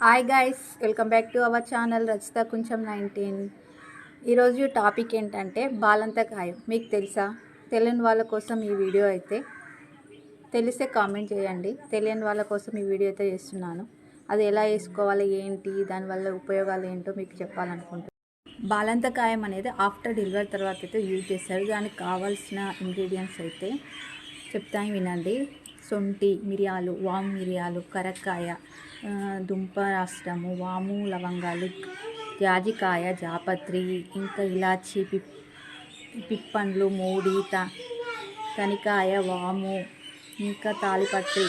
Hi guys, welcome back to our channel Rachitha కొంచెం 19. ఈరోజు topic ఏంటంటే బాలంతకాయం. మీకు తెలుసా? తెలియని వాళ్ళ కోసం ఈ వీడియో అయితే, తెలిస్తే కామెంట్ చేయండి. తెలియని వాళ్ళ కోసం ఈ వీడియో అయితే చేస్తున్నాను. అది ఎలా వేసుకోవాలి, ఏంటి, దానివల్ల ఉపయోగాలు ఏంటో మీకు చెప్పాలనుకుంటున్నాను. బాలంతకాయం అనేది ఆఫ్టర్ డెలివరీ తర్వాత అయితే యూజ్ చేస్తారు. దానికి కావాల్సిన ఇంగ్రీడియంట్స్ అయితే చెప్తాను, వినండి. సొంటి మిరియాలు, వాము మిరియాలు, కరక్కాయ, దుంప రాష్ట్రము, వాము లవంగాలు, జాజికాయ, జాపత్రి, ఇంకా ఇలాచి, పిప్పండ్లు, మూడి, తనికాయ, వాము, ఇంకా తాలిపత్రి,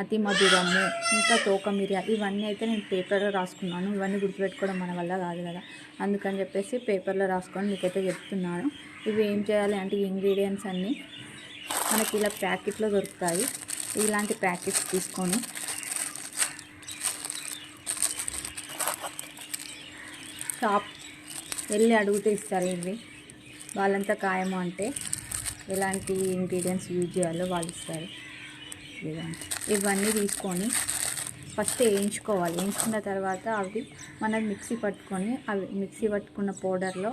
అతి మధురము, ఇంకా తోక మిరియాలు. ఇవన్నీ అయితే నేను పేపర్లో రాసుకున్నాను. ఇవన్నీ గుర్తుపెట్టుకోవడం మన వల్ల కాదు కదా, అందుకని చెప్పేసి పేపర్లో రాసుకొని మీకైతే చెప్తున్నాను. ఇవి ఏం చేయాలి అంటే, ఇంగ్రీడియంట్స్ అన్నీ మనకి ఇలా ప్యాకెట్లో దొరుకుతాయి. ఇలాంటి ప్యాకెట్స్ తీసుకొని షాప్ వెళ్ళి అడిగితే ఇస్తారు. ఇవి బాలంతకాయము అంటే ఎలాంటి ఇంగ్రీడియంట్స్ యూజ్ చేయాలో వాళ్ళు ఇస్తారు. ఇవన్నీ తీసుకొని ఫస్ట్ వేయించుకోవాలి. వేయించుకున్న తర్వాత అవి మనం మిక్సీ పట్టుకొని, అవి మిక్సీ పట్టుకున్న పౌడర్లో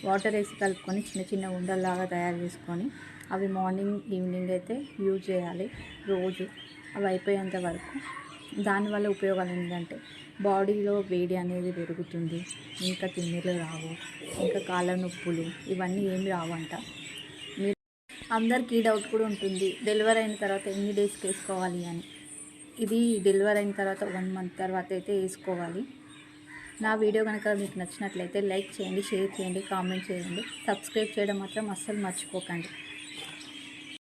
వాటర్ వేసి కలుపుకొని చిన్న చిన్న ఉండల్లాగా తయారు చేసుకొని, అవి మార్నింగ్ ఈవినింగ్ అయితే యూజ్ చేయాలి రోజు. అవి అయిపోయేంత వరకు. దానివల్ల ఉపయోగాలు ఏంటంటే, బాడీలో వేడి అనేది పెరుగుతుంది, ఇంకా తిమ్మిర్లు రావు, ఇంకా కాళ్ళ నొప్పులు ఇవన్నీ ఏమి రావంట. మీరు అందరికీ డౌట్ కూడా ఉంటుంది, డెలివరీ అయిన తర్వాత ఎన్ని డేస్కి వేసుకోవాలి అని. ఇది డెలివరీ అయిన తర్వాత 1 month తర్వాత అయితే వేసుకోవాలి. నా వీడియో కనుక మీకు నచ్చినట్లయితే లైక్ చేయండి, షేర్ చేయండి, కామెంట్ చేయండి. సబ్స్క్రైబ్ చేయడం మాత్రం అస్సలు మర్చిపోకండి.